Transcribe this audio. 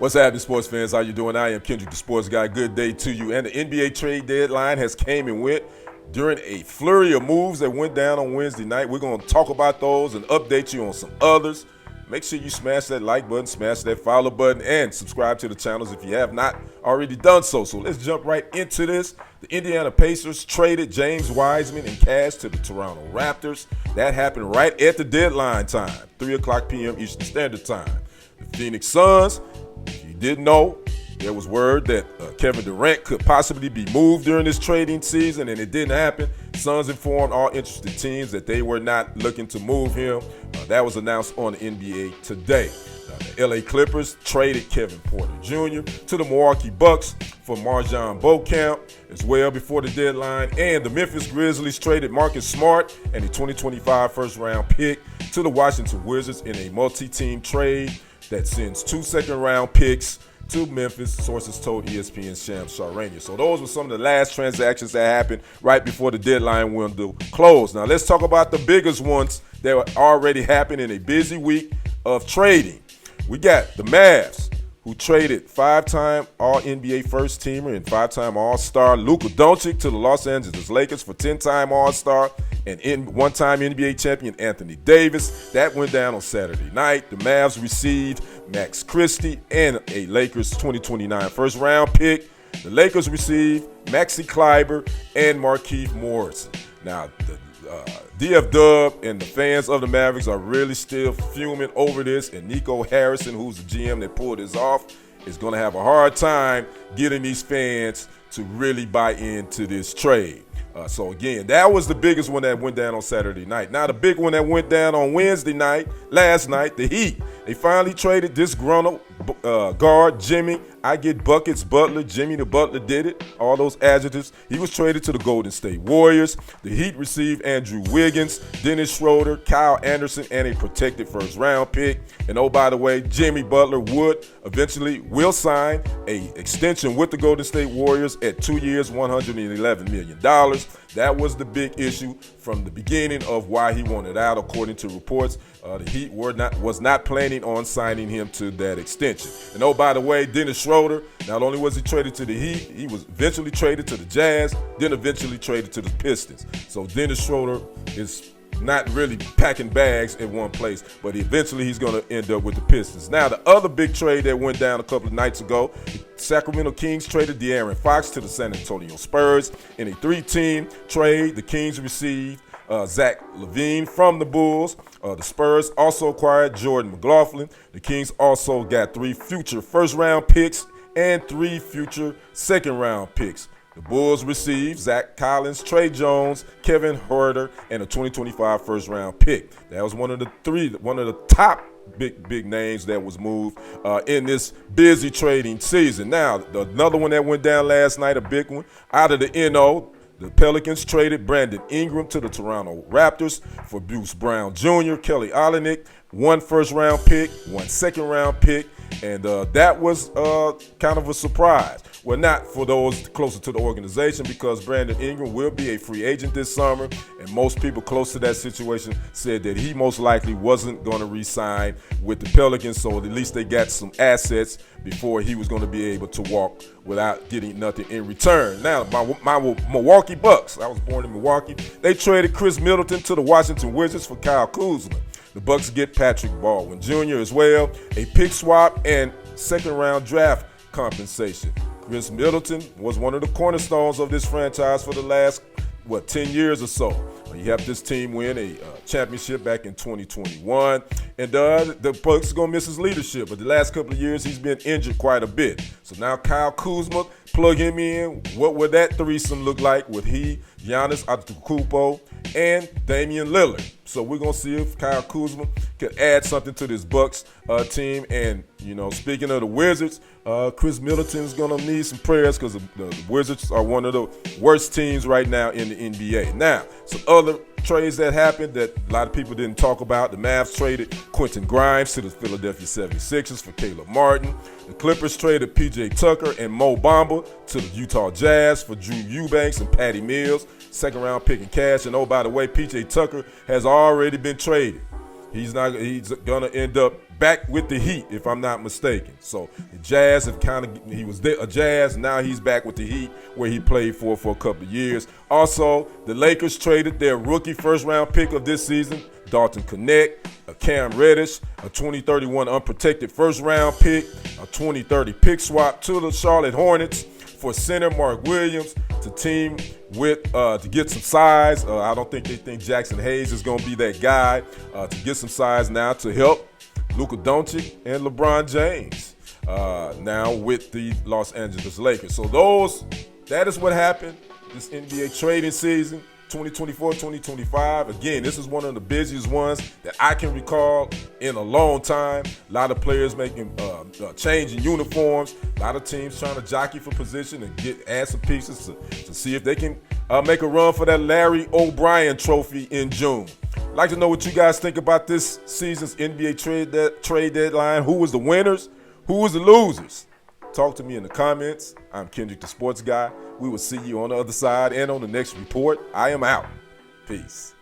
What's happening, sports fans? How you doing? I am Kendrick, the sports guy. Good day to you. And the NBA trade deadline has came and went during a flurry of moves that went down on Wednesday night. We're going to talk about those and update you on some others. Make sure you smash that like button, smash that follow button, and subscribe to the channels if you have not already done so. So let's jump right into this. The Indiana Pacers traded James Wiseman and cash to the Toronto Raptors. That happened right at the deadline time, 3 o'clock p.m. Eastern Standard Time. The Phoenix Suns, if you didn't know, there was word that Kevin Durant could possibly be moved during this trading season, and it didn't happen. Suns informed all interested teams that they were not looking to move him. That was announced on the NBA today. The LA Clippers traded Kevin Porter Jr. to the Milwaukee Bucks for Marjon Beauchamp as well before the deadline. And the Memphis Grizzlies traded Marcus Smart and a 2025 first-round pick to the Washington Wizards in a multi-team trade that sends 2 second-round picks to Memphis, sources told ESPN's Shams Charania. So those were some of the last transactions that happened right before the deadline window closed. Now let's talk about the biggest ones that already happened in a busy week of trading. We got the Mavs, who traded 5-time All-NBA first-teamer and 5-time All-Star Luka Doncic to the Los Angeles Lakers for 10-time All-Star and one-time NBA champion Anthony Davis. That went down on Saturday night. The Mavs received Max Christie and a Lakers 2029 first-round pick. The Lakers received Maxi Kleber and Markieff Morrison. Now, the DF Dub and the fans of the Mavericks are really still fuming over this, and Nico Harrison, who's the GM that pulled this off, is going to have a hard time getting these fans to really buy into this trade. So again, that was the biggest one that went down on Saturday night. Now the big one that went down on Wednesday night, last night, the Heat. They finally traded disgruntled guard Jimmy, I get buckets Butler, Jimmy the Butler did it, all those adjectives. He was traded to the Golden State Warriors. The Heat received Andrew Wiggins, Dennis Schroeder, Kyle Anderson, and a protected first-round pick. And oh, by the way, Jimmy Butler will sign an extension with the Golden State Warriors at 2 years, $111 million. That was the big issue from the beginning of why he wanted out, according to reports. The Heat was not planning on signing him to that extension. And oh, by the way, Dennis Schroeder, not only was he traded to the Heat, he was eventually traded to the Jazz, then eventually traded to the Pistons. So Dennis Schroeder is not really packing bags in one place, but eventually he's going to end up with the Pistons. Now, the other big trade that went down a couple of nights ago, the Sacramento Kings traded De'Aaron Fox to the San Antonio Spurs. In a 3-team trade, the Kings received Zach LaVine from the Bulls. The Spurs also acquired Jordan McLaughlin. The Kings also got 3 future first-round picks and 3 future second-round picks. The Bulls received Zach Collins, Trey Jones, Kevin Huerter, and a 2025 first-round pick. That was one of the top big names that was moved in this busy trading season. Now, another one that went down last night, a big one, out of the NO, the Pelicans traded Brandon Ingram to the Toronto Raptors for Bruce Brown Jr., Kelly Olynyk, 1 first-round pick, 1 second-round pick, and that was kind of a surprise. Well, not for those closer to the organization, because Brandon Ingram will be a free agent this summer, and most people close to that situation said that he most likely wasn't going to re-sign with the Pelicans, so at least they got some assets before he was going to be able to walk without getting nothing in return. Now, my Milwaukee Bucks, I was born in Milwaukee, they traded Chris Middleton to the Washington Wizards for Kyle Kuzma. The Bucks get Patrick Baldwin Jr. as well, a pick swap, and second-round draft compensation. Chris Middleton was one of the cornerstones of this franchise for the last, 10 years or so. He helped this team win a championship back in 2021. And the Bucks are going to miss his leadership. But the last couple of years, he's been injured quite a bit. So now Kyle Kuzma, plug him in. What would that threesome look like with Giannis Antetokounmpo, and Damian Lillard? So we're going to see if Kyle Kuzma could add something to this Bucks team. And, speaking of the Wizards, Chris Middleton's going to need some prayers, because the Wizards are one of the worst teams right now in the NBA. Now, some other trades that happened that a lot of people didn't talk about. The Mavs traded Quentin Grimes to the Philadelphia 76ers for Caleb Martin. The Clippers traded P.J. Tucker and Mo Bamba to the Utah Jazz for Drew Eubanks and Patty Mills, second-round pick and cash. And oh, by the way, P.J. Tucker has already been traded. He's gonna end up back with the Heat, if I'm not mistaken. So the Jazz have he was there, a Jazz, now he's back with the Heat, where he played for a couple of years. Also, the Lakers traded their rookie first-round pick of this season, Dalton Knecht, a Cam Reddish, a 2031 unprotected first-round pick, a 2030 pick swap to the Charlotte Hornets for center Mark Williams to team with to get some size. I don't think they think Jackson Hayes is going to be that guy to get some size now to help Luka Doncic and LeBron James now with the Los Angeles Lakers. So that is what happened this NBA trading season 2024-2025. Again, this is one of the busiest ones that I can recall in a long time. A lot of players making changing uniforms. A lot of teams trying to jockey for position and add some pieces to see if they can make a run for that Larry O'Brien trophy in June. I'd like to know what you guys think about this season's NBA trade deadline. Who was the winners? Who was the losers? Talk to me in the comments. I'm Kendrick, the sports guy. We will see you on the other side and on the next report. I am out. Peace.